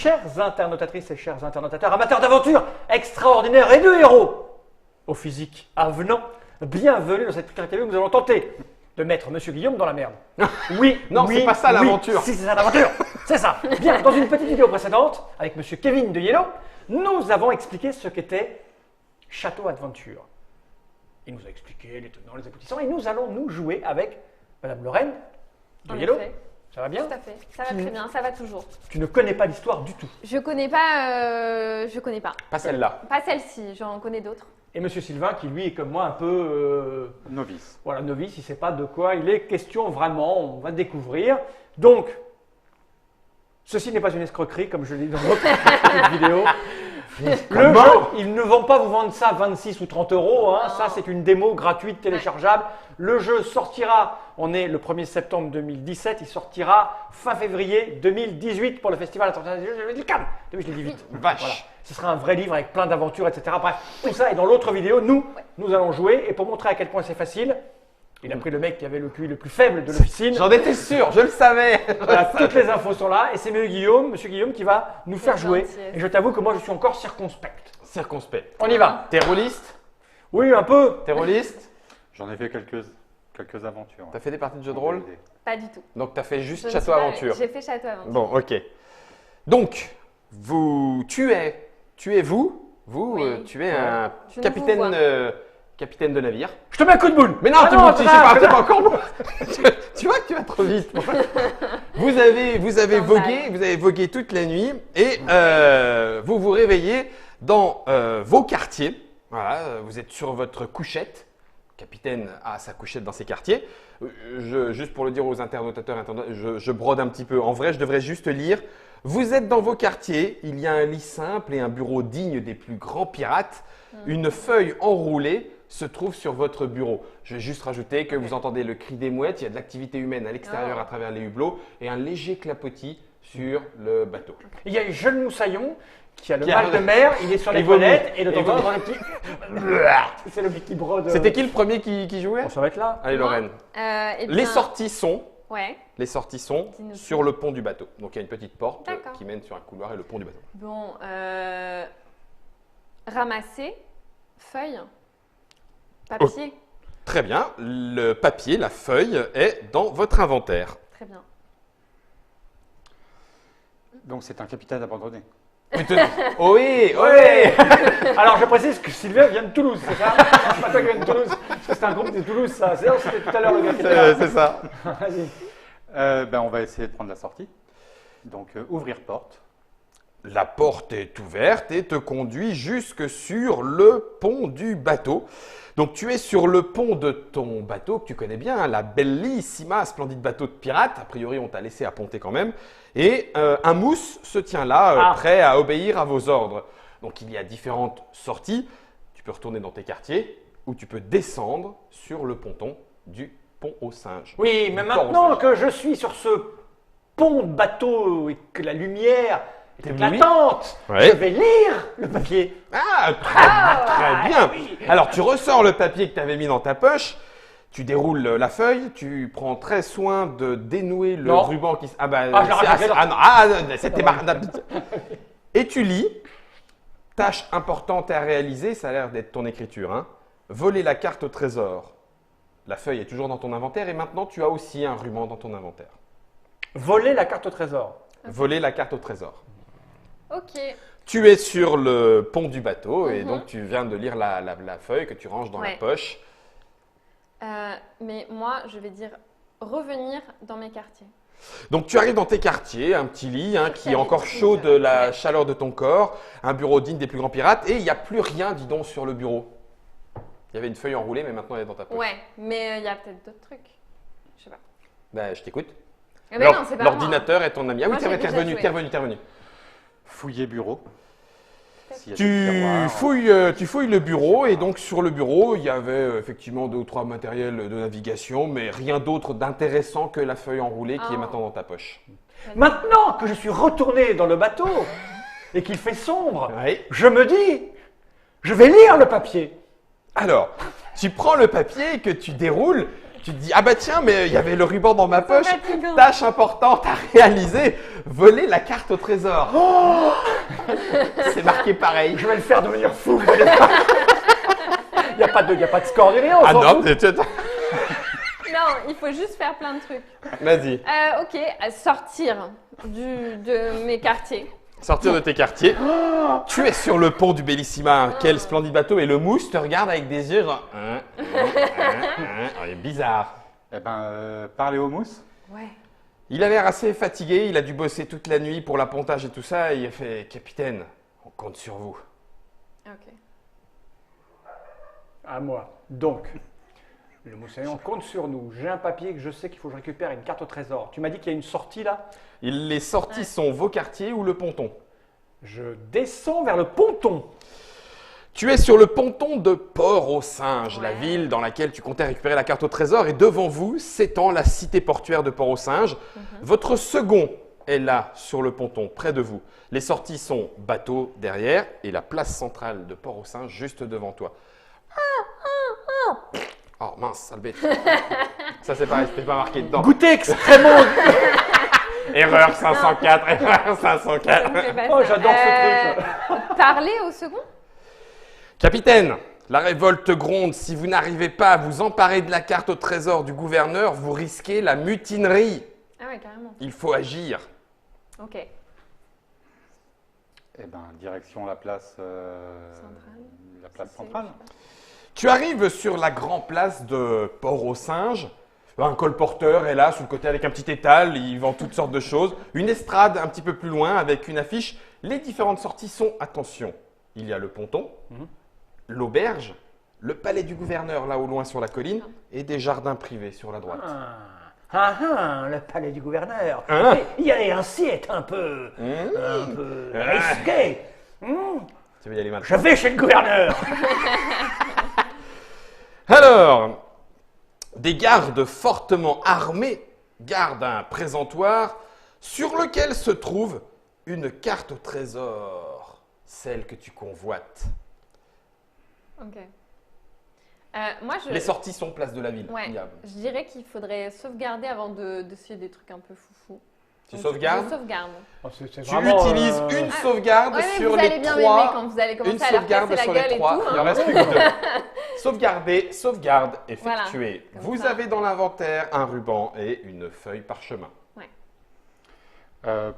Chères internautatrices et chers internautateurs, amateurs d'aventure extraordinaires et de héros au physique avenant, bienvenue dans cette interview où nous allons tenter de mettre Monsieur Guillaume dans la merde. Oui, non, oui, c'est pas ça l'aventure. Si, c'est ça l'aventure, c'est ça. Bien, dans une petite vidéo précédente, avec Monsieur Kevin de Yellow, nous avons expliqué ce qu'était Château Adventure. Il nous a expliqué les tenants, les aboutissants, et nous allons nous jouer avec Madame Lorraine de En Yellow. effet. Ça va bien? Tout à fait. Ça va très bien, ça va toujours. Tu ne connais pas l'histoire du tout. Je connais pas. Pas celle-là. Pas celle-ci, j'en connais d'autres. Et Monsieur Sylvain, qui lui est comme moi un peu Novice. voilà, novice, il ne sait pas de quoi il est question vraiment, on va découvrir. Donc, ceci n'est pas une escroquerie, comme je l'ai dit dans l'autre vidéo. Le jeu, ils ne vont pas vous vendre ça 26 ou 30 euros, hein. Ça c'est une démo gratuite téléchargeable. Le jeu sortira, on est le 1er septembre 2017, il sortira fin février 2018 pour le Festival international des jeux de Cannes 2018. Vache. Voilà. Ce sera un vrai livre avec plein d'aventures, etc. Bref, tout ça est dans l'autre vidéo. Nous allons jouer. Et pour montrer à quel point c'est facile, il a pris le mec qui avait le QI le plus faible de l'officine. J'en étais sûr, je le savais. Voilà, toutes les infos sont là. Et c'est Monsieur Guillaume qui va nous faire jouer. gentil. Et je t'avoue que moi, je suis encore circonspect. Circonspect. On y va. T'es rôliste? Oui, un peu. T'es rôliste? J'en ai fait quelques aventures. T'as fait des parties de jeux de rôle? Pas du tout. Donc t'as fait juste Je ne Château suis pas- Aventure. J'ai fait Château Aventure. Bon, ok. Donc, tu es Oui, tu es un je ne capitaine, vous vois. capitaine de navire. Je te mets un coup de boule. Mais non, Ah tu non, c'est c'est pas, ça, c'est pas encore bon. Tu vois que tu vas trop vite. Vous avez vogué toute la nuit et vous vous réveillez dans vos quartiers. Voilà, vous êtes sur votre couchette. Le capitaine a sa couchette dans ses quartiers. Juste pour le dire aux internautateurs, je brode un petit peu. En vrai, je devrais juste lire. Vous êtes dans vos quartiers, il y a un lit simple et un bureau digne des plus grands pirates. Une feuille enroulée se trouve sur votre bureau. Je vais juste rajouter que vous entendez le cri des mouettes, il y a de l'activité humaine à l'extérieur à travers les hublots et un léger clapotis sur le bateau. Il y a Jeune Moussaillon qui a le Qui a- mal de mer. Il est sur les Il vomit. toilettes et de temps Il en temps, vomit. dans le petit. C'est le mec qui brode. C'était qui le premier qui jouait? Bon, ça va être là. Allez Lorraine. Eh Les bien, sorties sont Ouais. sur Dis-nous sur le pont du bateau. Donc il y a une petite porte D'accord. qui mène sur un couloir et le pont du bateau. Bon, ramasser, feuille, papier. Très bien, le papier, la feuille est dans votre inventaire. Très bien. Donc c'est un capitaine abandonné. Oh oui, oh Ouais. Alors je précise que Sylvain vient de Toulouse, c'est ça? C'est pas toi qui viens de Toulouse, parce que c'est un groupe de Toulouse, ça. C'était tout à l'heure le gars qui était là. c'est ça. Vas-y. On va essayer de prendre la sortie. Donc ouvrir porte. La porte est ouverte et te conduit jusque sur le pont du bateau. Donc tu es sur le pont de ton bateau que tu connais bien, hein, la Bellissima, splendide bateau de pirate. A priori, on t'a laissé à ponter quand même. Et un mousse se tient là, prêt à obéir à vos ordres. Donc il y a différentes sorties. Tu peux retourner dans tes quartiers ou tu peux descendre sur le ponton du pont aux singes. Oui, mais Du port aux maintenant singes. que je suis sur ce pont de bateau et que la lumière est T'éblouis. éclatante, Ouais. je vais lire le papier. Ah, très bien. Alors, tu ressors le papier que tu avais mis dans ta poche, tu déroules la feuille, tu prends très soin de dénouer le Non. ruban qui... Ah, bah, Ah, je l'ai raconté, non. non, c'était marrant. Et tu lis, tâche importante à réaliser, ça a l'air d'être ton écriture, hein. Voler la carte au trésor. La feuille est toujours dans ton inventaire et maintenant, tu as aussi un ruban dans ton inventaire. Voler la carte au trésor. Voler la carte au trésor. Ok. Tu es sur le pont du bateau et donc tu viens de lire la feuille que tu ranges dans la Ouais. poche. Mais moi, je vais dire revenir dans mes quartiers. Donc tu arrives dans tes quartiers, un petit lit hein, qui est Quelle encore habitude. chaud de la Ouais. chaleur de ton corps, un bureau digne des plus grands pirates et il n'y a plus rien, dis donc, sur le bureau. Il y avait une feuille enroulée mais maintenant elle est dans ta poche. Ouais, mais il y a peut-être d'autres trucs. Je sais pas. Ben, je t'écoute. Eh ben non, c'est pas moi. L'ordinateur est ton ami. Ah oui, Moi, j'ai t'es déjà revenu, joué. t'es revenu. Fouiller bureau. S'il y a des Tu tiroirs. tu fouilles le bureau et donc sur le bureau, il y avait effectivement 2 ou 3 matériels de navigation, mais rien d'autre d'intéressant que la feuille enroulée qui est Ah. maintenant dans ta poche. Maintenant que je suis retourné dans le bateau et qu'il fait sombre, Oui. je me dis, je vais lire le papier. Alors, tu prends le papier que tu déroules Tu te dis, ah bah tiens, mais il y avait le ruban dans ma poche. fatigant. Tâche importante à réaliser, voler la carte au trésor. C'est marqué pareil. Je vais le faire devenir fou. Il n'y a pas de score ni rien. on Ah s'en non, fout. Non, il faut juste faire plein de trucs. Vas-y, Ok, sortir de mes quartiers. sortir de tes quartiers. Tu es sur le pont du Bellissima, quel splendide bateau, et le mousse te regarde avec des yeux genre... Oh, il est bizarre. Eh ben, parler au mousse. Ouais. Il a l'air assez fatigué, il a dû bosser toute la nuit pour l'appontage et tout ça, et il a fait « Capitaine, on compte sur vous. Ok. À moi. Donc, le Moussaillon compte sur nous. J'ai un papier que je sais qu'il faut que je récupère une carte au trésor. Tu m'as dit qu'il y a une sortie là. Les sorties sont vos quartiers ou le ponton. Je descends vers le ponton. Tu es sur le ponton de Port-au-Singe, la Ouais. ville dans laquelle tu comptais récupérer la carte au trésor, et devant vous s'étend la cité portuaire de Port-au-Singe. Votre second est là, sur le ponton, près de vous. Les sorties sont bateau derrière et la place centrale de Port-au-Singe juste devant toi. Oh mince, sale bête. Ça c'est pareil, c'était pas marqué dedans. Goûter extrêmement. Erreur 504, erreur 504. C'est pas Oh, ça. j'adore ce truc. Parler au second. Capitaine, la révolte gronde. Si vous n'arrivez pas à vous emparer de la carte au trésor du gouverneur, vous risquez la mutinerie. Ah ouais, carrément. Il faut agir. Ok. Eh ben, direction la place Centrale. La place C'est- centrale. Tu arrives sur la grande place de Port-au-Singe. Un colporteur est là, sous le côté, avec un petit étal. Il vend toutes sortes de choses. Une estrade un petit peu plus loin, avec une affiche. Les différentes sorties sont, attention, il y a le ponton, l'auberge, le palais du gouverneur, là au loin sur la colline, et des jardins privés sur la droite. Le palais du gouverneur. Hein Mais y aller ainsi est un peu risqué. Tu veux y aller Je maintenant? vais chez le gouverneur. Alors, des gardes fortement armés gardent un présentoir sur lequel se trouve une carte au trésor, celle que tu convoites. Ok. Moi, je. Les sorties sont place de la ville. Ouais. Il y a- Je dirais qu'il faudrait sauvegarder avant d'essayer des trucs un peu foufou. Tu Donc, sauvegardes? Je sauvegarde. C'est Tu vraiment, utilises une sauvegarde Ouais, mais sur vous allez les bien m'aimer trois. quand vous allez Une commencer à leur sauvegarde casser sur la les gueule et trois. tout. Il en hein. reste plus que deux. Sauvegarder, sauvegarde effectuée. Comme Vous ça. avez dans l'inventaire un ruban et une feuille parchemin.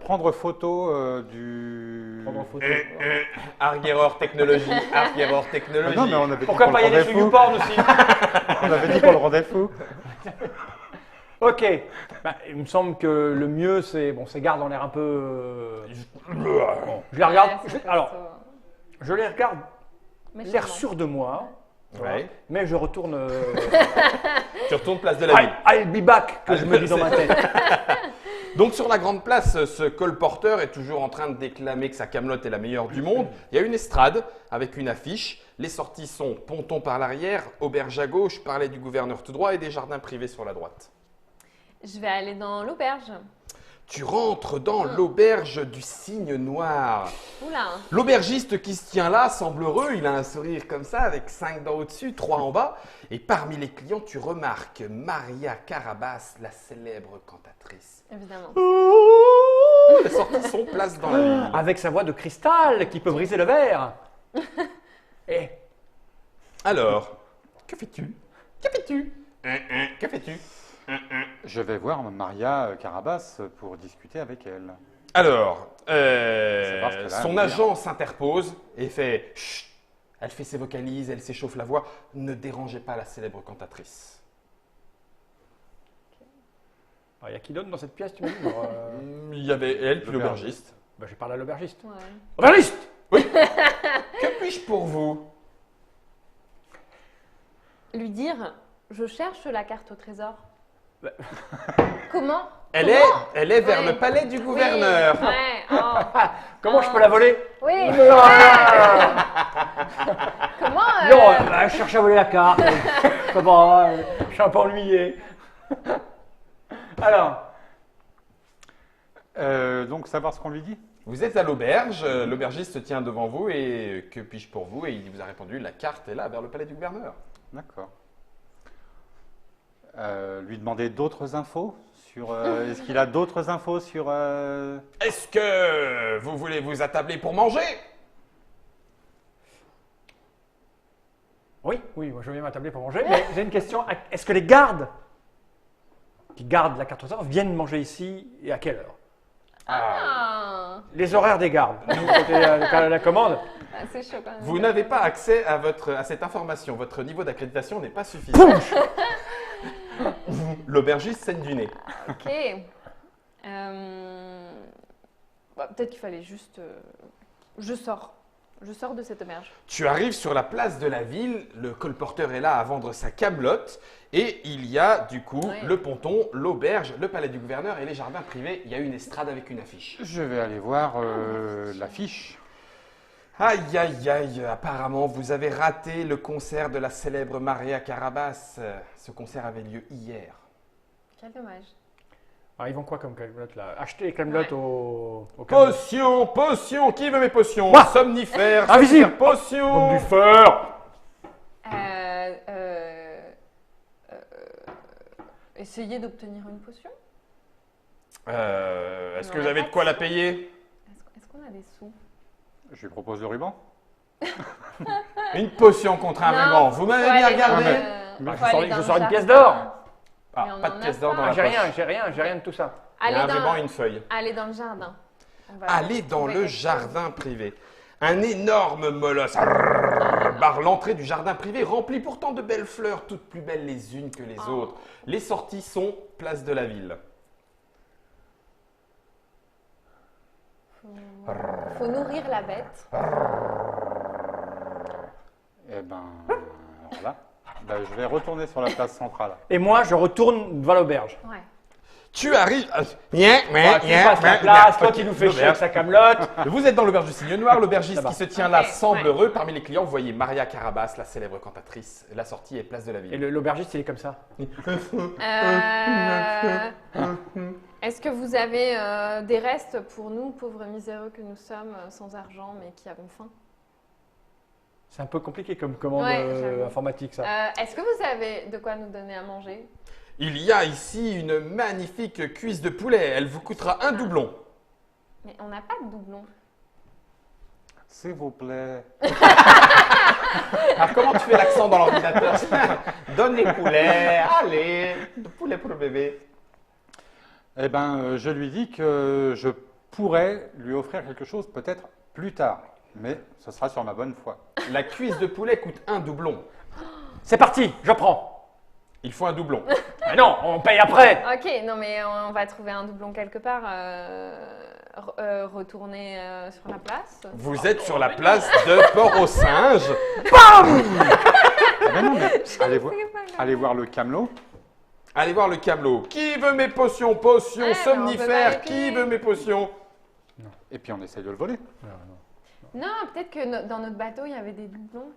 Prendre photo du. Prendre en photo. Arguerreur technologie, arguereur Ah technologie. non, mais on avait dit Pourquoi qu'on pas y le aller rendait sur fou. YouPorn aussi? On avait dit qu'on le rendait fou. Ok. Bah, il me semble que le mieux, c'est. Bon, ces gardes ont l'air un peu. Bon, je les regarde. Ouais, c'est Alors, plutôt je les regarde, l'air méchamment. sûr de moi. Ouais. Mais je retourne. Tu retournes place de la ville. I'll be back, que je me dis dans ma tête. Donc sur la grande place, ce colporteur est toujours en train de déclamer que sa camelote est la meilleure du monde. Il y a une estrade avec une affiche. Les sorties sont ponton par l'arrière, auberge à gauche, palais du gouverneur tout droit et des jardins privés sur la droite. Je vais aller dans l'auberge. Tu rentres dans l'auberge du Cygne Noir. Oula. L'aubergiste qui se tient là semble heureux, il a un sourire comme ça avec 5 dents au-dessus, 3 en bas. Et parmi les clients, tu remarques Maria Carabas, la célèbre cantatrice. Évidemment. Les sorties sont place dans la ville. Avec sa voix de cristal qui peut briser le verre. Et Alors, que fais-tu? Que fais-tu? Que fais-tu? Je vais voir Maria Carabas pour discuter avec elle. Alors, Savoir ce qu'elle a à son me dire. agent s'interpose et fait chut. Elle fait ses vocalises, elle s'échauffe la voix. Ne dérangez pas la célèbre cantatrice. il y a qui d'autre dans cette pièce, tu m'as dit Il y avait elle, puis l'aubergiste. Bah, je parle à l'aubergiste. Ouais. Aubergiste! Que puis-je pour vous? Lui dire, je cherche la carte au trésor. Bah. Comment? Elle Comment est vers Ouais. le palais du gouverneur. Oui. Ouais. Oh. Comment je peux la voler? Oui. Comment Non, je cherche à voler la carte. Comment? Je suis un peu ennuyé. Alors, Donc, savoir ce qu'on lui dit. Vous êtes à l'auberge, l'aubergiste se tient devant vous et que puis-je pour vous? Et il vous a répondu, la carte est là, vers le palais du gouverneur. D'accord. Lui demander d'autres infos sur. Est-ce qu'il a d'autres infos sur. Est-ce que vous voulez vous attabler pour manger? Oui, moi je viens m'attabler pour manger, mais j'ai une question. Est-ce que les gardes qui gardent la carte au trésor viennent manger ici et à quelle heure? Ah, Les horaires des gardes. Nous, côté la commande. ah, c'est chaud quand même. Vous n'avez pas accès à cette information. Votre niveau d'accréditation n'est pas suffisant. L'aubergiste saigne du nez. Ok. Peut-être qu'il fallait juste. Je sors. Je sors de cette auberge. Tu arrives sur la place de la ville, le colporteur est là à vendre sa camelote et il y a du coup Ouais. le ponton, l'auberge, le palais du gouverneur et les jardins privés. Il y a une estrade avec une affiche. Je vais aller voir l'affiche. Aïe aïe aïe, apparemment vous avez raté le concert de la célèbre Maria Carabas. Ce concert avait lieu hier. Quel dommage. Ah, ils vont quoi comme camelote là? Acheter les camelotes Ouais. au camelot. Potion, qui veut mes potions? Moi. Somnifère, Invisible. somnifère, potion. Du fer. Essayez d'obtenir une potion. Est-ce On que vous a avez pas de quoi de la sous. payer? Est-ce qu'on a des sous? Je lui propose le ruban. Une potion contre un ruban. Vous m'avez bien regardé. je sors une pièce d'or. Ah, Mais on pas en de a pièce d'or pas. dans Ah, la j'ai poche. rien de tout ça. Il y a un Allez ruban dans, et une feuille. allez dans le jardin. On va Allez dans trouver le quelque chose. jardin privé. Un énorme molosse barre l'entrée du jardin privé, rempli pourtant de belles fleurs, toutes plus belles les unes que les Oh. autres. Les sorties sont place de la ville. Faut nourrir la bête. Eh ben, voilà. Ben, je vais retourner sur la place centrale. Et moi, je retourne devant l'auberge. Ouais. Tu arrives. Tu passes la place, toi qui nous fais chier avec sa camelote. Vous êtes dans l'auberge du Cygne Noir. L'aubergiste Ça va. qui se tient là Ok, semble ouais. heureux. Parmi les clients, vous voyez Maria Carabas, la célèbre cantatrice. La sortie est place de la Et ville. l'aubergiste, il est comme ça. Est-ce que vous avez des restes pour nous, pauvres miséreux que nous sommes, sans argent, mais qui avons faim? C'est un peu compliqué comme commande Ouais, j'avoue. informatique, ça. Est-ce que vous avez de quoi nous donner à manger? Il y a ici une magnifique cuisse de poulet. Elle vous coûtera un doublon. Mais on n'a pas de doublon. S'il vous plaît. Alors comment tu fais l'accent dans l'ordinateur? Donne les poulets, allez, poulet pour le bébé. Eh ben, je lui dis que je pourrais lui offrir quelque chose peut-être plus tard. Mais ce sera sur ma bonne foi. La cuisse de poulet coûte un doublon. C'est parti, je prends. Il faut un doublon. Mais non, on paye après. Ok, non mais on va trouver un doublon quelque part. Retourner sur la place. Vous êtes sur la place de Port-au-Singe. Ah ben non, mais allez, C'est pas grave. allez voir le camelot. Allez voir le camelot. Qui veut mes potions? Potions, Ouais, mais on peut pas somnifères. les Qui payer. veut mes potions? Et puis on essaye de le voler. Non, peut-être que dans notre bateau, il y avait des doublons.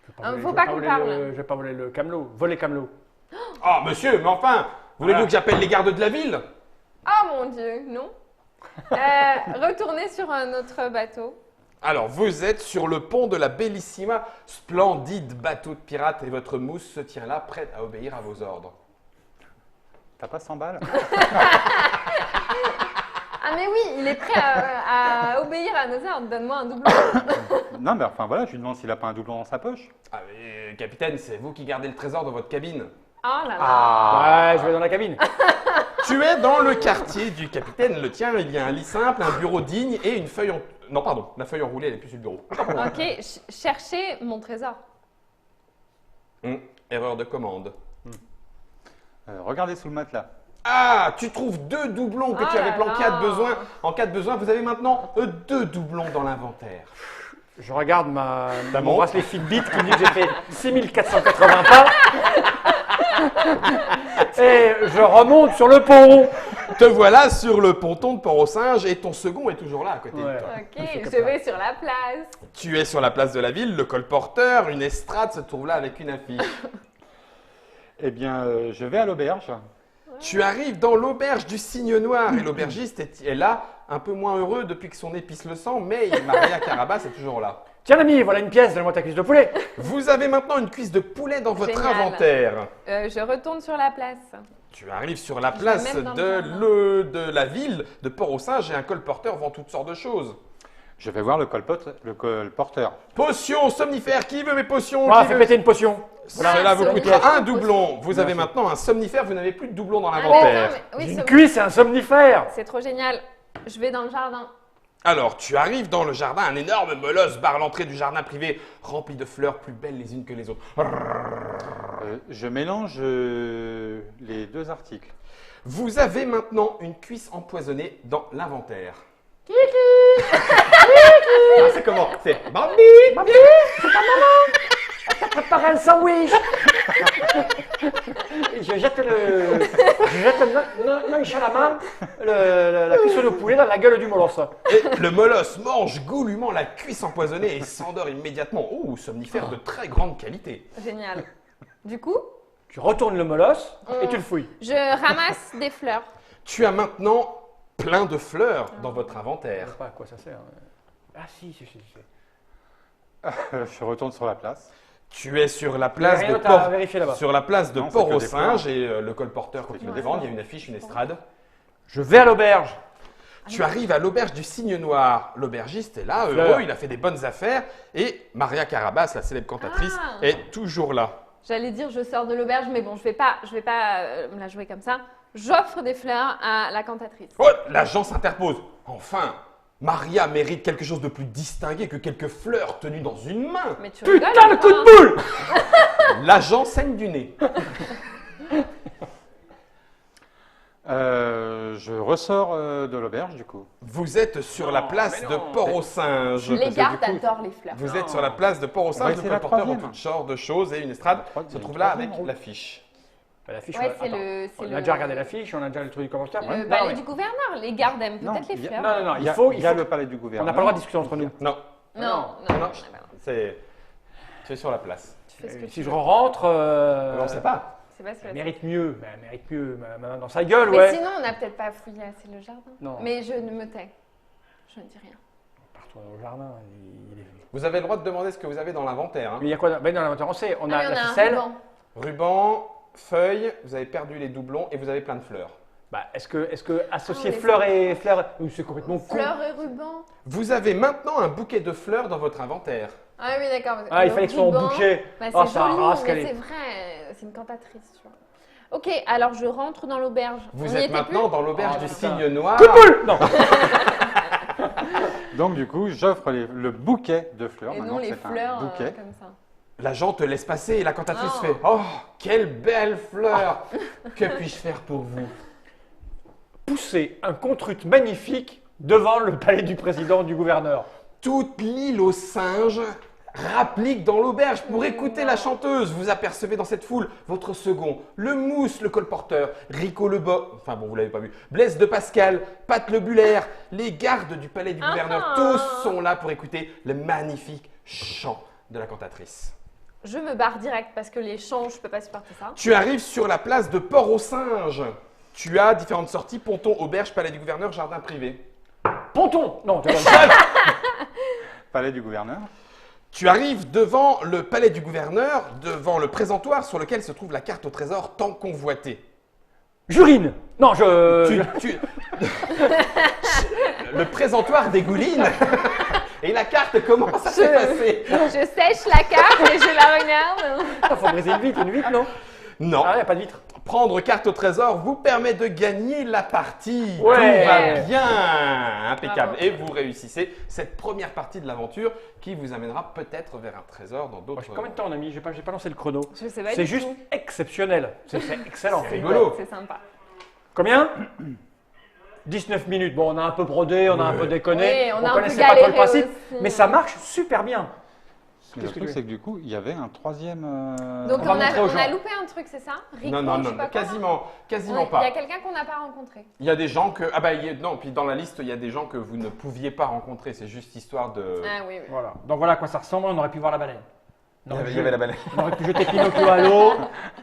Je vais qu'on voler parle. Je vais pas voler le camelot. Voler camelot. Oh monsieur, mais enfin, voulez-vous que j'appelle les gardes de la ville? Oh mon Dieu, non. Retournez sur notre bateau. Alors, vous êtes sur le pont de la Bellissima, splendide bateau de pirate, et votre mousse se tient là, prête à obéir à vos ordres. T'as pas 100 balles? Ah mais oui, il est prêt à obéir à nos ordres. Donne-moi un doublon. Non, mais enfin voilà, je lui demande s'il a pas un doublon dans sa poche. Ah mais, capitaine, c'est vous qui gardez le trésor dans votre cabine. Oh là là. Ouais, je vais dans la cabine. Tu es dans le quartier du capitaine, le tien, il y a un lit simple, un bureau digne et une feuille en... Non, pardon, la feuille enroulée, elle est plus sur le bureau. Ok, cherchez mon trésor. Erreur de commande. Regardez sous le matelas. Ah, tu trouves 2 doublons que Oh tu avais là planqués à là. besoin. En cas de besoin, vous avez maintenant 2 doublons dans l'inventaire. Je regarde Ta mon montre. bracelet Fitbit qui me dit que j'ai fait 6480 pas. Et je remonte sur le pont. Te voilà sur le ponton de Port-au-Singe et ton second est toujours là à côté de Ouais. toi. Ok, Il fait comme je ça. vais sur la place. Tu es sur la place de la ville, le colporteur, une estrade se trouve là avec une affiche. Eh bien, je vais à l'auberge. Tu arrives dans l'auberge du Cygne Noir et l'aubergiste est là, un peu moins heureux depuis que son nez pisse le sang, mais Maria Carabas est toujours là. Tiens l'ami, voilà une pièce, donne-moi ta cuisse de poulet. Vous avez maintenant une cuisse de poulet dans votre Génial. inventaire. Je retourne sur la place. Tu arrives sur la Je place vais mettre dans de la ville de Port-au-Singe et un colporteur vend toutes sortes de choses. Je vais voir le colporteur. Potions somnifères, qui veut mes potions? Voilà, Qui fais veut- péter une potion. Cela vous somnifère. coûtera un doublon. Vous avez Merci. maintenant un somnifère, vous n'avez plus de doublon dans Ah, mais l'inventaire. non, mais- oui, Une c'est- cuisse et un somnifère. C'est trop génial. Je vais dans le jardin. Alors, tu arrives dans le jardin, un énorme molosse barre l'entrée du jardin privé, rempli de fleurs plus belles les unes que les autres. Je mélange les deux articles. Vous avez maintenant une cuisse empoisonnée dans l'inventaire. Ah, c'est comment? C'est Bambi! Bambi, c'est ta maman. Elle t'a préparé un sandwich. Et je jette nonchalamment la cuisson de poulet dans la gueule du molosse. Et le molosse mange goulûment la cuisse empoisonnée et s'endort immédiatement. Oh, somnifère de très grande qualité. Génial. Du coup, Tu retournes le molosse et tu le fouilles. je ramasse des fleurs. Tu as maintenant plein de fleurs dans votre Je inventaire. sais pas à quoi ça sert. Ah si. Je retourne sur la place. Tu es sur la Il y a place rien de d'autre à Port, vérifier là-bas. sur la place de Non, c'est que des Port-au-Singe et le colporteur continue de des vendre. fleurs. Il y a une affiche, une estrade. Je vais à l'auberge. Tu arrives à l'auberge du Cygne Noir. L'aubergiste est là, Fleurs. heureux, il a fait des bonnes affaires. Et Maria Carabas, la célèbre cantatrice, Ah. est toujours là. J'allais dire je sors de l'auberge, mais bon, je vais pas me la jouer comme ça. J'offre des fleurs à la cantatrice. Oh, l'agent s'interpose. Enfin, Maria mérite quelque chose de plus distingué que quelques fleurs tenues dans une main. Mais tu rigoles Putain, ou le coup quoi de boule. L'agent saigne du nez. Je ressors de l'auberge du coup. Vous êtes sur la Non, place mais de non. Port-au-Singe. Les Parce que gardes du coup- adorent les fleurs. Vous Non. êtes sur la place de On va Port-au-Singe. Le essayer la colporteur vend troisième. toutes sortes de choses et une estrade troisième, se trouve le là troisième avec rôle. l'affiche. L'affiche, Ouais, c'est attends. le. On c'est a le- déjà regardé l'affiche, on a déjà le truc du commentaire. Le Non, palais mais- du gouverneur. Les gardes aiment Non, peut-être les il y a- fleurs. non, Il y a, il faut le palais du On gouverneur. n'a pas le droit de discuter entre nous. Non, Non, Non, non, non, c'est pas grave. c'est. Tu es sur la place. Tu fais ce que tu Si je veux. rentre, On ne sait pas. C'est pas ce que elle tu mérite mieux. Mais elle mérite mieux. Ma main dans sa gueule, Mais ouais. sinon, on n'a peut-être pas fouillé assez le jardin. Non. Mais je ne me tais. Je ne dis rien. Pars-toi au jardin. Il est... Vous avez le droit de demander ce que vous avez dans l'inventaire. hein. Mais il y a quoi? Ben dans l'inventaire, on sait. On Ah, a mais la on a un ficelle. ruban. Ruban, feuille, vous avez perdu les doublons et vous avez plein de fleurs. Bah, est-ce que associer Ah, les fleurs et fleurs, oui, c'est complètement con. Fleurs et ruban. Vous avez maintenant un bouquet de fleurs dans votre inventaire. Ah oui, d'accord. Ah, il Le fallait que ce soit en ruban, bouquet. Bah, Oh, c'est ça joli, rase mais qu'elle est. c'est vrai. C'est une cantatrice, tu vois. Ok, alors je rentre dans l'auberge. Vous On y êtes était maintenant dans l'auberge Oh, du putain. Cygne Noir. Coup de boule. Non. Donc du coup, j'offre le bouquet de fleurs. plus. Et Maintenant, non les c'est un fleurs bouquet. comme ça. L'agent te laisse passer et la cantatrice Oh. fait « Oh, quelle belle fleur Que puis-je faire pour vous Pousser un contrute magnifique devant le palais du président du gouverneur. ?» Toute l'île aux singes rapplique dans l'auberge pour écouter la chanteuse. Vous apercevez dans cette foule votre second, le Mousse, le colporteur, Rico le Bas, enfin bon, vous l'avez pas vu, Blaise de Pascal, Pat le Bullaire, les gardes du palais du gouverneur, tous sont là pour écouter le magnifique chant de la cantatrice. Je me barre direct parce que les champs, je peux pas supporter ça. Tu arrives sur la place de Port-au-Singe. Tu as différentes sorties, ponton, auberge, palais du gouverneur, jardin privé. Ponton. Non, t'es bon. Palais du gouverneur. Tu arrives devant le palais du gouverneur, devant le présentoir sur lequel se trouve la carte au trésor tant convoitée. J'urine. Non, je. Le présentoir dégouline et la carte commence à s'effacer. Je sèche la carte et je la regarde. Ah, faut briser une vitre, non? Non, Ah, y a pas de vitre. prendre carte au trésor vous permet de gagner la partie. Ouais. Tout va bien, impeccable. Bravo. Et vous réussissez cette première partie de l'aventure qui vous amènera peut-être vers un trésor dans d'autres. Combien de temps on a mis? J'ai pas lancé le chrono. Je sais pas C'est du juste tout. exceptionnel. C'est excellent. C'est rigolo. C'est sympa. Combien? 19 minutes. Bon, on a un peu brodé, on a un peu déconné. Oui, on a un peu connaissait pas trop le galéré principe, aussi. mais ça marche super bien. Le Qu'est-ce que truc, tu c'est que du coup, il y avait un troisième. Donc On va on montrer aux a gens. loupé un truc, c'est ça? Rico, Non, non, je sais non, pas quoi. quasiment Ouais, pas. Il y a quelqu'un qu'on n'a pas rencontré. Il y a des gens que. Ah bah, non, puis dans la liste, il y a des gens que vous ne pouviez pas rencontrer. C'est juste histoire de. Ah oui, oui. Voilà. Donc voilà à quoi ça ressemble. On aurait pu voir la baleine. Il y avait la baleine. On aurait pu jeter Pinocchio à l'eau.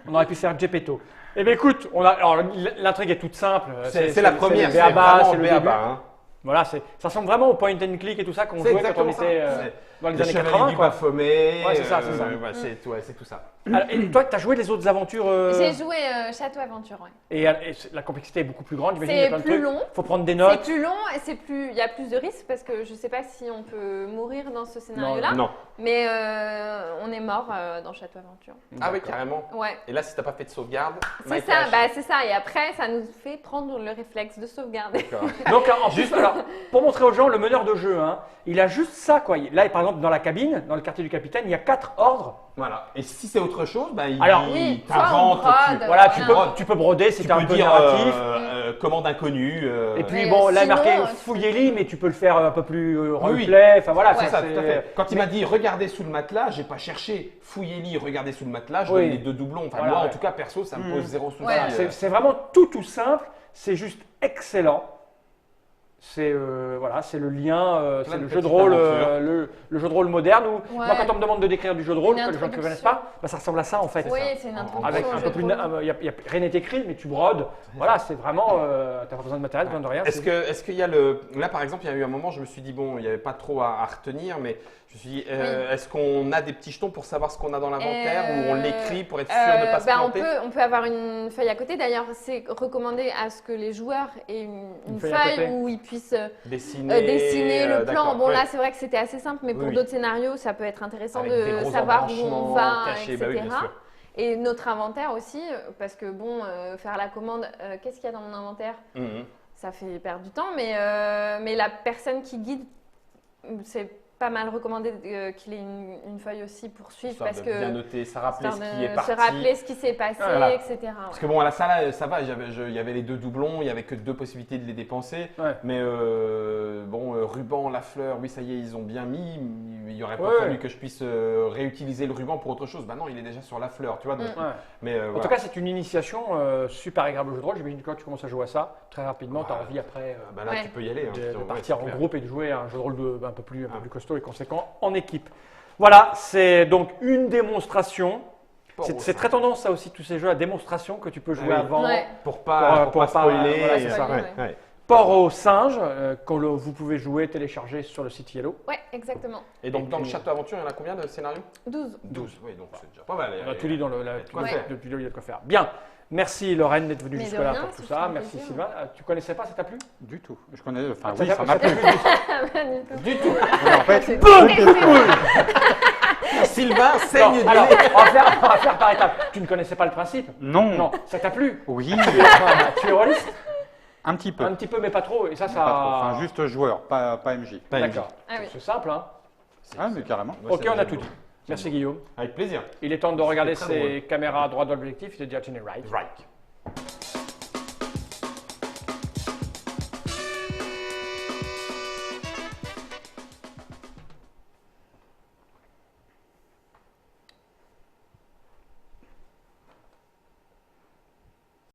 On aurait pu faire Geppetto. Eh bien écoute, alors l'intrigue est toute simple. C'est la première, le c'est béaba, vraiment c'est le béaba, début. hein. Voilà, ça ressemble vraiment au point and click et tout ça qu'on C'est jouait quand on exactement ça. était. dans les Le années Chevalier 80. du Quoi. Baphomet. Ouais, c'est ça, c'est ça. C'est tout ça. Alors, et toi, tu as joué les autres aventures J'ai joué Château Aventure, ouais. et la complexité est beaucoup plus grande. J'imagine, il y a C'est plein de plus trucs. long. Faut prendre des C'est notes. plus long et il y a plus de risques parce que je sais pas si on peut mourir dans ce scénario-là, Non. mais on est mort dans Château Aventure. Ah oui, D'accord. carrément. Ouais. Et là, si t'as pas fait de sauvegarde, C'est ça, c'est ça. Et après, ça nous fait prendre le réflexe de sauvegarder. D'accord. Donc en plus, alors, pour montrer aux gens, le meneur de jeu, hein, il a juste ça. Quoi. Là, par exemple, dans la cabine, dans le quartier du capitaine, il y a 4 ordres. Voilà. Et si c'est autre chose, bah, il Alors, oui, soit t'invente. on brode, Voilà, voilà. tu peux broder, Tu c'était un peux peu dire narratif. commande inconnue. Et puis Mais bon, là, il est sinon, marqué tu peux- fouillez-les, mais tu peux le faire un peu plus Oui, oui. roleplay. Enfin voilà, C'est ça, ça, tout à fait. Quand il m'a dit regardez sous le matelas, j'ai pas cherché fouillez lit, regardez sous le matelas, je Oui. donne les 2 doublons. Enfin, Voilà, moi, en ouais. tout cas, perso, ça me pose 0 souci. Ouais. C'est vraiment tout simple, c'est juste excellent. C'est voilà, c'est le lien, Plein c'est de le jeu de petites rôle, aventures. le jeu de rôle moderne. Où, Ouais. moi, quand on me demande de décrire du jeu de rôle, Une que les gens ne connaissent introduction. pas, bah, ça ressemble à ça en fait. Oui, c'est une introduction. Avec un au peu jeu plus, de rôle. rien n'est écrit, mais tu brodes. Voilà, c'est vraiment, t'as pas besoin de matériel, besoin de rien. Est-ce qu'il y a le. Là, par exemple, il y a eu un moment, je me suis dit, bon, il n'y avait pas trop à retenir, mais je me suis dit, est-ce qu'on a des petits jetons pour savoir ce qu'on a dans l'inventaire ou on l'écrit pour être sûr de ne pas se planter? on peut avoir une feuille à côté. D'ailleurs, c'est recommandé à ce que les joueurs aient une feuille à côté. feuille où ils puissent Dessiner, dessiner le plan. d'accord, Bon, ouais. là, c'est vrai que c'était assez simple, mais pour Oui. d'autres scénarios, ça peut être intéressant Avec des de gros savoir où on embranchements va, cachés, bah etc. oui, bien sûr. Et notre inventaire aussi, parce que bon, faire la commande, qu'est-ce qu'il y a dans mon inventaire? Mhm. Ça fait perdre du temps, mais la personne qui guide, c'est pas mal recommandé qu'il ait une feuille aussi pour suivre, Histoire parce de bien que noter, ça rappeler ce histoire qui de est parti. se rappeler ce qui s'est passé, Voilà. etc. Parce que bon, à la salle, ça va, il y avait les 2 doublons, il n'y avait que 2 possibilités de les dépenser. Ouais. Mais ruban, la fleur, oui, ça y est, ils ont bien mis. Il n'y aurait pas Ouais. fallu que je puisse réutiliser le ruban pour autre chose. Bah non, il est déjà sur la fleur, tu vois. Donc, Ouais. mais, En voilà. tout cas, c'est une initiation super agréable au jeu de rôle. J'imagine que quand tu commences à jouer à ça, très rapidement, tu as Ouais. envie après Ah bah là, Ouais. tu peux y aller. hein. de Ouais, partir c'est en clair. groupe et de jouer à un jeu de rôle un peu plus costaud et conséquent en équipe. Voilà, c'est donc une démonstration. Port au C'est très tendance ça aussi, tous ces jeux à démonstration que tu peux jouer Oui. avant. Ouais. Pour pas Pour pas- spoiler. voilà, c'est ça. ouais, ouais. Port au singe, vous pouvez jouer, télécharger sur le site Yellow. Ouais, exactement. Et donc, Et dans le puis- Château Aventure, il y en a combien de scénarios? 12. 12. Oui, donc c'est déjà pas mal. On a tout lu dans le quoi faire. il y a de quoi faire. Bien, merci Lorraine d'être venue Mais de jusque-là rien, pour ça tout fait ça. un Merci plaisir. Sylvain. Tu connaissais pas, ça t'a plu? Du tout. Je connais. Enfin, Ça oui, t'a- ça m'a ça t'a plu. plu Pas du tout. Du tout. En fait, Sylvain Non, saigne du alors, nez. on va faire par étapes. Tu ne connaissais pas le principe? non. Non, ça t'a plu? Oui, Tu es rôliste? un petit peu. Un petit peu, mais pas trop. Et ça, ça. Pas trop. Enfin, juste joueur, pas MJ. Pas MJ. D'accord. Ah oui. C'est simple, hein? Ah, mais carrément. Moi, Ok, c'est on a bien tout beau. dit. Merci Guillaume. Avec plaisir. Il est temps de regarder C'était très ses caméras droit dans l'objectif. Il est déjà tourné right. Right.